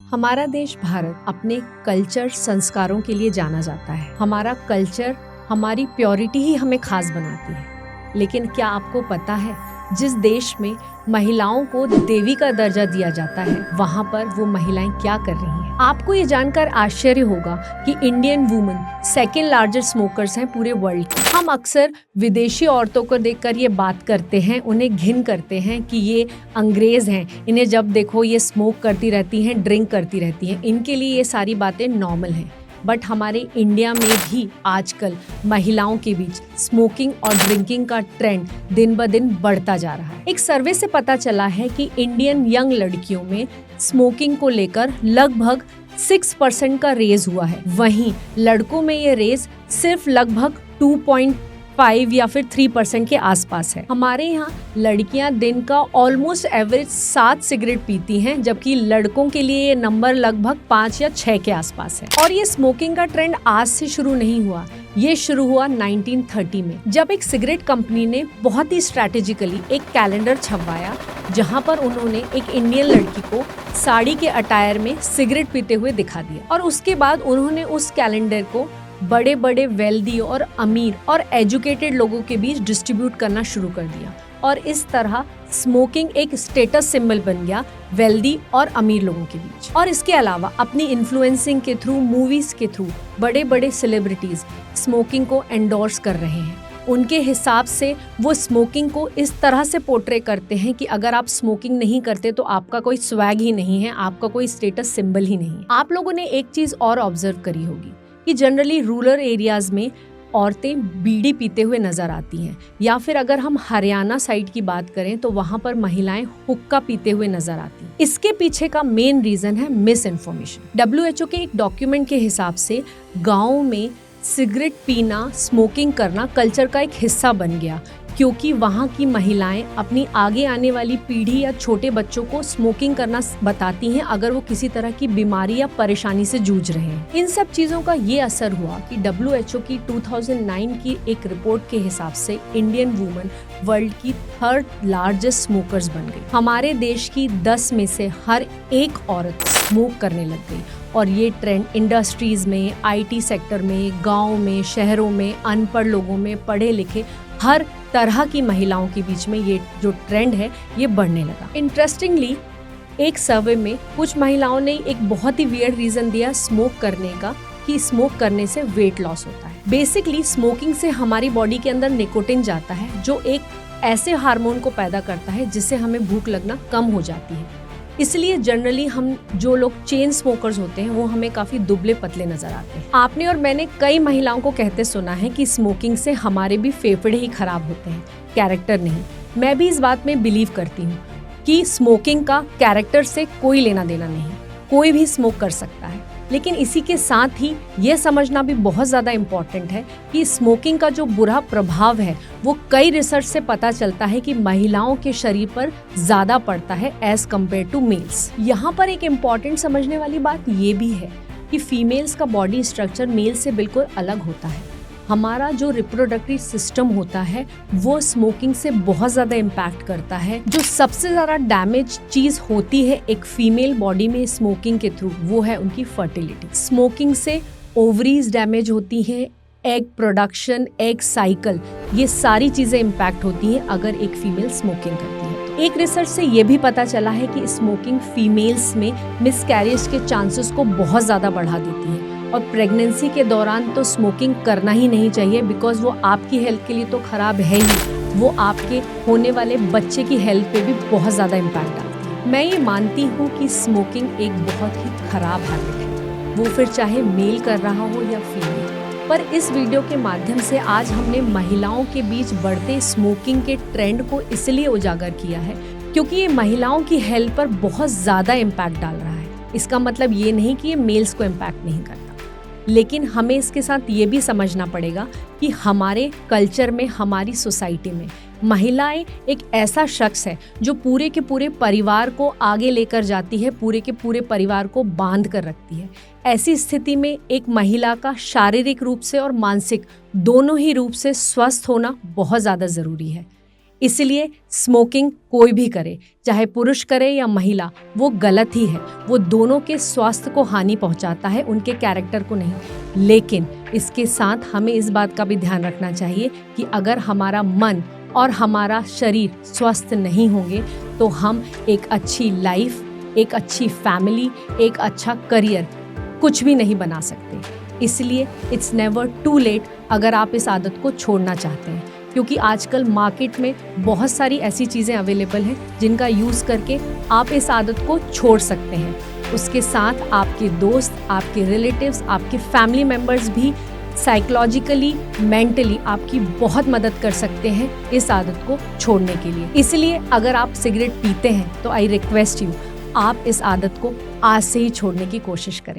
हमारा देश भारत अपने कल्चर संस्कारों के लिए जाना जाता है। हमारा कल्चर, हमारी प्योरिटी ही हमें खास बनाती है। लेकिन क्या आपको पता है, जिस देश में महिलाओं को देवी का दर्जा दिया जाता है, वहाँ पर वो महिलाएं क्या कर रही हैं? आपको ये जानकर आश्चर्य होगा कि Indian women second largest smokers हैं पूरे वर्ल्ड की। हम अक्सर विदेशी औरतों को देखकर ये बात करते हैं, उन्हें घिन करते हैं कि ये अंग्रेज हैं, इन्हें जब देखो ये स्मोक करती रहती हैं, ड्रिंक करती रहती हैं, इनके लिए ये सारी बातें नॉर्मल हैं। बट हमारे इंडिया में भी आजकल महिलाओं के बीच स्मोकिंग और ड्रिंकिंग का ट्रेंड दिन ब दिन बढ़ता जा रहा है। एक सर्वे से पता चला है कि इंडियन यंग लड़कियों में स्मोकिंग को लेकर लगभग 6% का रेज हुआ है। वहीं लड़कों में ये रेज सिर्फ लगभग 2.5 या फिर 3% के आसपास है। हमारे यहाँ लड़कियां दिन का ऑलमोस्ट एवरेज 7 सिगरेट पीती हैं, जबकि लड़कों के लिए ये नंबर लगभग 5 या 6 के आसपास है। और ये स्मोकिंग का ट्रेंड आज से शुरू नहीं हुआ, ये शुरू हुआ 1930 में, जब एक सिगरेट कंपनी ने बहुत ही स्ट्रैटेजिकली एक कैलेंडर छपवाया, जहां पर उन्होंने एक इंडियन लड़की को साड़ी के अटायर में सिगरेट पीते हुए दिखा दिया। और उसके बाद उन्होंने उस कैलेंडर को बड़े बड़े वेल्दी और अमीर और एजुकेटेड लोगों के बीच डिस्ट्रीब्यूट करना शुरू कर दिया। और इस तरह स्मोकिंग एक स्टेटस सिंबल बन गया वेल्दी और अमीर लोगों के बीच। और इसके अलावा अपनी इन्फ्लुएंसिंग के थ्रू, मूवीज के थ्रू बड़े बड़े सेलिब्रिटीज स्मोकिंग को एंडोर्स कर रहे हैं। उनके हिसाब से वो स्मोकिंग को इस तरह से पोर्ट्रे करते हैं कि अगर आप स्मोकिंग नहीं करते तो आपका कोई स्वैग ही नहीं है, आपका कोई स्टेटस सिंबल ही नहीं है। आप लोगों ने एक चीज और ऑब्जर्व करी होगी कि जनरली रूरल एरियाज में औरतें बीड़ी पीते हुए नजर आती हैं, या फिर अगर हम हरियाणा साइड की बात करें तो वहां पर महिलाएं हुक्का पीते हुए नजर आती हैं। इसके पीछे का मेन रीजन है मिस इन्फॉर्मेशन। WHO के एक डॉक्यूमेंट के हिसाब से गाँव में सिगरेट पीना, स्मोकिंग करना कल्चर का एक हिस्सा बन गया, क्योंकि वहाँ की महिलाएं अपनी आगे आने वाली पीढ़ी या छोटे बच्चों को स्मोकिंग करना बताती हैं अगर वो किसी तरह की बीमारी या परेशानी से जूझ रहे हैं। इन सब चीजों का ये असर हुआ कि WHO की 2009 की एक रिपोर्ट के हिसाब से इंडियन वुमेन वर्ल्ड की 3rd लार्जेस्ट स्मोकर्स बन गई। हमारे देश की 10 में से हर एक औरत स्मोक करने लग गई। और ये ट्रेंड इंडस्ट्रीज में, IT सेक्टर में, गाँव में, शहरों में, अनपढ़ लोगों में, पढ़े लिखे हर तरह की महिलाओं के बीच में ये जो ट्रेंड है ये बढ़ने लगा। इंटरेस्टिंगली एक सर्वे में कुछ महिलाओं ने एक बहुत ही वियर्ड रीजन दिया स्मोक करने का, कि स्मोक करने से वेट लॉस होता है। बेसिकली स्मोकिंग से हमारी बॉडी के अंदर निकोटिन जाता है, जो एक ऐसे हार्मोन को पैदा करता है जिससे हमें भूख लगना कम हो जाती है। इसलिए जनरली हम जो लोग चेन स्मोकर्स होते हैं वो हमें काफी दुबले पतले नजर आते हैं। आपने और मैंने कई महिलाओं को कहते सुना है कि स्मोकिंग से हमारे भी फेफड़े ही खराब होते हैं, कैरेक्टर नहीं। मैं भी इस बात में बिलीव करती हूँ कि स्मोकिंग का कैरेक्टर से कोई लेना देना नहीं, कोई भी स्मोक कर सकता है। लेकिन इसी के साथ ही ये समझना भी बहुत ज़्यादा इम्पॉर्टेंट है कि स्मोकिंग का जो बुरा प्रभाव है वो कई रिसर्च से पता चलता है कि महिलाओं के शरीर पर ज़्यादा पड़ता है एज कम्पेयर टू मेल्स। यहाँ पर एक इम्पॉर्टेंट समझने वाली बात ये भी है कि फीमेल्स का बॉडी स्ट्रक्चर मेल से बिल्कुल अलग होता है। हमारा जो रिप्रोडक्टिव सिस्टम होता है वो स्मोकिंग से बहुत ज़्यादा इम्पैक्ट करता है। जो सबसे ज़्यादा डैमेज चीज़ होती है एक फीमेल बॉडी में स्मोकिंग के थ्रू, वो है उनकी फर्टिलिटी। स्मोकिंग से ओवरीज डैमेज होती है, एग प्रोडक्शन, एग साइकिल, ये सारी चीज़ें इम्पैक्ट होती हैं अगर एक फीमेल स्मोकिंग करती है। एक रिसर्च से ये भी पता चला है कि स्मोकिंग फीमेल्स में मिसकैरेज के चांसेस को बहुत ज़्यादा बढ़ा देती है। और प्रेगनेंसी के दौरान तो स्मोकिंग करना ही नहीं चाहिए, बिकॉज वो आपकी हेल्थ के लिए तो खराब है ही, वो आपके होने वाले बच्चे की हेल्थ पे भी बहुत ज़्यादा इम्पैक्ट डालती है। मैं ये मानती हूँ कि स्मोकिंग एक बहुत ही खराब हैबिट है, वो फिर चाहे मेल कर रहा हो या फीमेल। पर इस वीडियो के माध्यम से आज हमने महिलाओं के बीच बढ़ते स्मोकिंग के ट्रेंड को इसलिए उजागर किया है क्योंकि ये महिलाओं की हेल्थ पर बहुत ज़्यादा इम्पैक्ट डाल रहा है। इसका मतलब ये नहीं कि ये मेल्स को इम्पैक्ट नहीं करता, लेकिन हमें इसके साथ ये भी समझना पड़ेगा कि हमारे कल्चर में, हमारी सोसाइटी में महिलाएं एक ऐसा शख्स है जो पूरे के पूरे परिवार को आगे लेकर जाती है, पूरे के पूरे परिवार को बांध कर रखती है। ऐसी स्थिति में एक महिला का शारीरिक रूप से और मानसिक दोनों ही रूप से स्वस्थ होना बहुत ज़्यादा ज़रूरी है। इसलिए स्मोकिंग कोई भी करे, चाहे पुरुष करे या महिला, वो गलत ही है। वो दोनों के स्वास्थ्य को हानि पहुंचाता है, उनके कैरेक्टर को नहीं। लेकिन इसके साथ हमें इस बात का भी ध्यान रखना चाहिए कि अगर हमारा मन और हमारा शरीर स्वस्थ नहीं होंगे तो हम एक अच्छी लाइफ, एक अच्छी फैमिली, एक अच्छा करियर कुछ भी नहीं बना सकते। इसलिए इट्स नेवर टू लेट अगर आप इस आदत को छोड़ना चाहते हैं, क्योंकि आजकल मार्केट में बहुत सारी ऐसी चीज़ें अवेलेबल हैं जिनका यूज़ करके आप इस आदत को छोड़ सकते हैं। उसके साथ आपके दोस्त, आपके रिलेटिव्स, आपके फैमिली मेम्बर्स भी साइकोलॉजिकली, मेंटली आपकी बहुत मदद कर सकते हैं इस आदत को छोड़ने के लिए। इसलिए अगर आप सिगरेट पीते हैं तो आई रिक्वेस्ट यू, आप इस आदत को आज से ही छोड़ने की कोशिश करें।